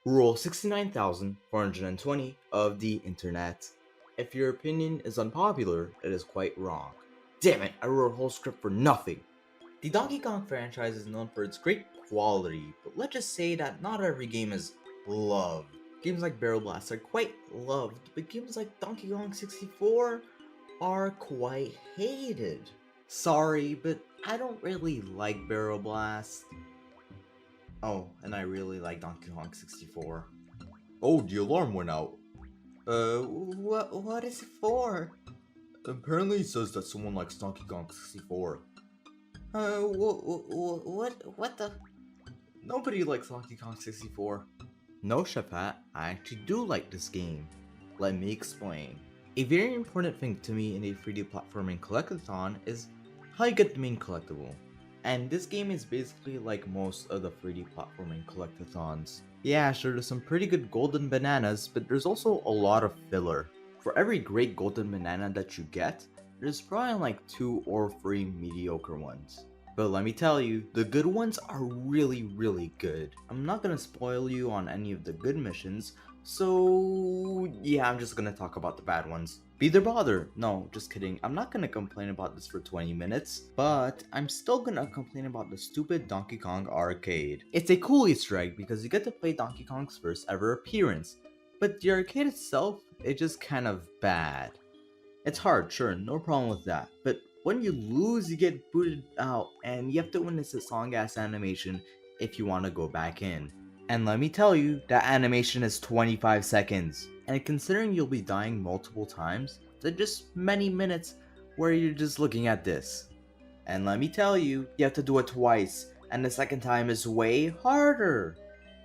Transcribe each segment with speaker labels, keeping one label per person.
Speaker 1: Rule 69,420 of the internet. If your opinion is unpopular, it is quite wrong. Damn it, I wrote a whole script for nothing. The Donkey Kong franchise is known for its great quality, but let's just say that not every game is loved. Games like Barrel Blast are quite loved, but games like Donkey Kong 64 are quite hated. Sorry, but I don't really like Barrel Blast. Oh, and I really like Donkey Kong 64. Oh, the alarm went out. What is it for? Apparently it says that someone likes Donkey Kong 64. What the? Nobody likes Donkey Kong 64. No, Chef Hat, I actually do like this game. Let me explain. A very important thing to me in a 3D platforming collectathon is how you get the main collectible. And this game is basically like most of the 3D platforming collectathons. Yeah, sure, there's some pretty good golden bananas, but there's also a lot of filler. For every great golden banana that you get, there's probably like 2 or 3 mediocre ones. But let me tell you, the good ones are really good. I'm not gonna spoil you on any of the good missions, so yeah, I'm just gonna talk about the bad ones. Beaver Bother. No, just kidding. I'm not gonna complain about this for 20 minutes, but I'm still gonna complain about the stupid Donkey Kong arcade. It's a cool Easter egg because you get to play Donkey Kong's first ever appearance, but the arcade itself is just kind of bad. It's hard, sure, no problem with that, but when you lose, you get booted out, and you have to witness this long-ass animation if you want to go back in. And let me tell you, that animation is 25 seconds. And considering you'll be dying multiple times, there are just many minutes where you're just looking at this. And let me tell you, you have to do it twice, and the second time is way harder.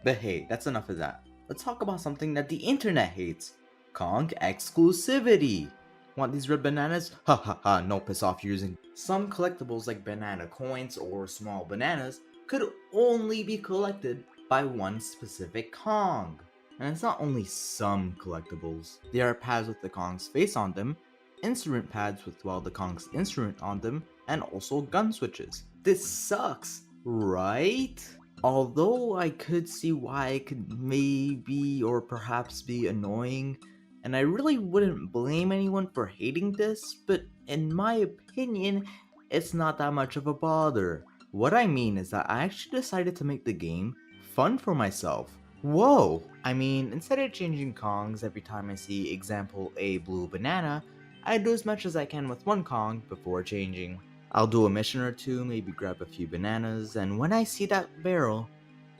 Speaker 1: But hey, that's enough of that. Let's talk about something that the internet hates. Kong exclusivity. Want these red bananas? Ha ha ha, no, piss off, you're using. Some collectibles like banana coins or small bananas could only be collected by one specific Kong. And it's not only some collectibles. There are pads with the Kong's face on them, instrument pads with the Kong's instrument on them, and also gun switches. This sucks, right? Although I could see why it could maybe or perhaps be annoying, and I really wouldn't blame anyone for hating this, but in my opinion, it's not that much of a bother. What I mean is that I actually decided to make the game fun for myself. Whoa! I mean, instead of changing Kongs every time I see example a blue banana, I do as much as I can with one Kong before changing. I'll do a mission or two, maybe grab a few bananas, and when I see that barrel,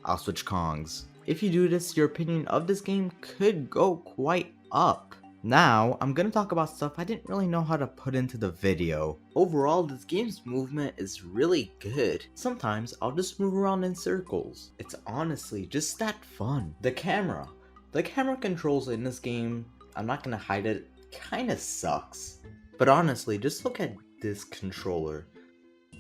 Speaker 1: I'll switch Kongs. If you do this, your opinion of this game could go quite up. Now, I'm gonna talk about stuff I didn't really know how to put into the video. Overall, this game's movement is really good. Sometimes I'll just move around in circles. It's honestly just that fun. The camera controls in this game, I'm not gonna hide it, kinda sucks. But honestly, just look at this controller.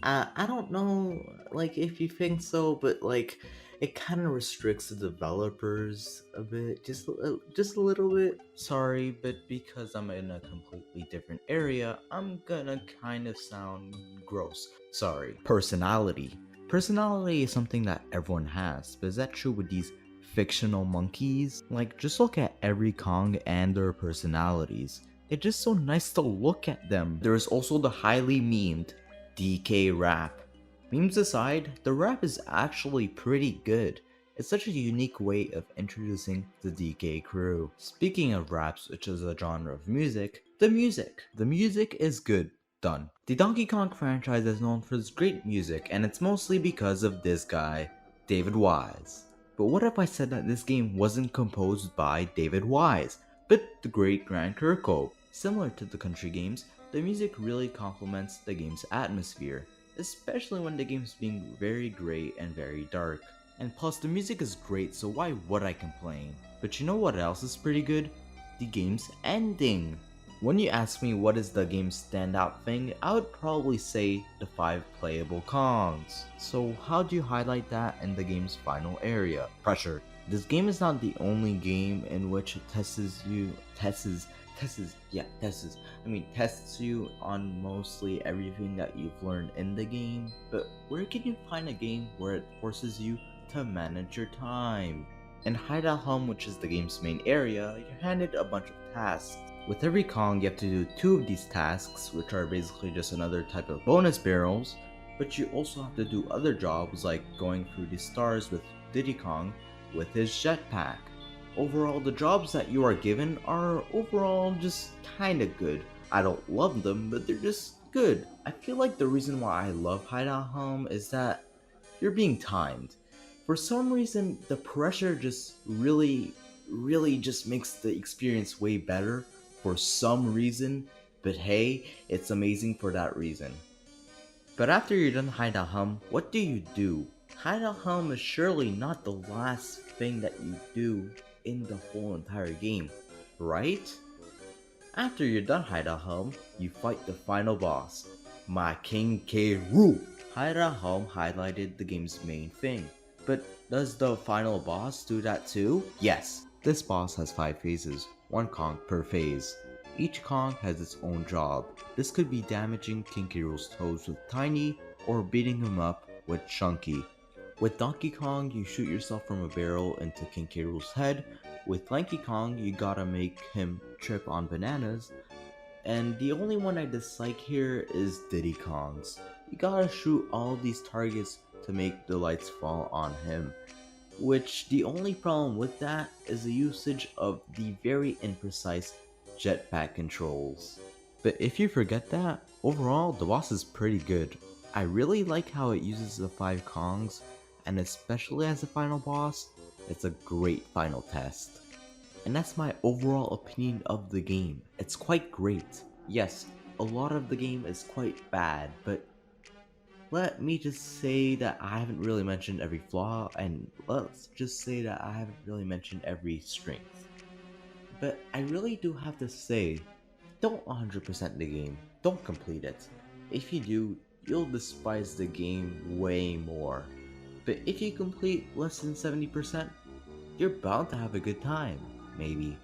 Speaker 1: I don't know, like, if you think so, but like, it kind of restricts the developers a bit, just a little bit. Sorry, but because I'm in a completely different area, I'm gonna kind of sound gross. Sorry. Personality. Personality is something that everyone has, but is that true with these fictional monkeys? Like, just look at every Kong and their personalities. It's just so nice to look at them. There is also the highly memed DK rap. Memes aside, the rap is actually pretty good. It's such a unique way of introducing the DK crew. Speaking of raps, which is a genre of music, the music is good. Done. The Donkey Kong franchise is known for its great music, and it's mostly because of this guy, David Wise. But what if I said that this game wasn't composed by David Wise, but the great Grant Kirkhope? Similar to the country games, the music really complements the game's atmosphere, especially when the game's being very gray and very dark. And plus, the music is great, so why would I complain? But you know what else is pretty good? The game's ending. When you ask me what is the game's standout thing, I would probably say the 5 playable Kongs. So how do you highlight that in the game's final area? Pressure. This game is not the only game in which it tests you on mostly everything that you've learned in the game, but where can you find a game where it forces you to manage your time? In Hideout Home, which is the game's main area, you're handed a bunch of tasks. With every Kong, you have to do 2 of these tasks, which are basically just another type of bonus barrels, but you also have to do other jobs like going through the stars with Diddy Kong with his jetpack. Overall, the jobs that you are given are overall just kinda good. I don't love them, but they're just good. I feel like the reason why I love Hideout Home is that you're being timed. For some reason, the pressure just really just makes the experience way better for some reason, but hey, it's amazing for that reason. But after you're done Hideout Home, what do? Hideout Home is surely not the last thing that you do in the whole entire game, right? After you're done Hideout Home, you fight the final boss, my King K. Rool. Hideout Home highlighted the game's main thing, but does the final boss do that too? Yes. This boss has 5 phases, 1 Kong per phase. Each Kong has its own job. This could be damaging King K. Rool's toes with Tiny, or beating him up with Chunky. With Donkey Kong, you shoot yourself from a barrel into King K. Rool's head. With Lanky Kong, you gotta make him trip on bananas. And the only one I dislike here is Diddy Kong's. You gotta shoot all these targets to make the lights fall on him. Which, the only problem with that is the usage of the very imprecise jetpack controls. But if you forget that, overall the boss is pretty good. I really like how it uses the 5 Kongs, and especially as a final boss, it's a great final test. And that's my overall opinion of the game. It's quite great. Yes, a lot of the game is quite bad, but let me just say that I haven't really mentioned every flaw, and let's just say that I haven't really mentioned every strength. But I really do have to say, don't 100% the game, don't complete it. If you do, you'll despise the game way more. But if you complete less than 70%, you're bound to have a good time, maybe.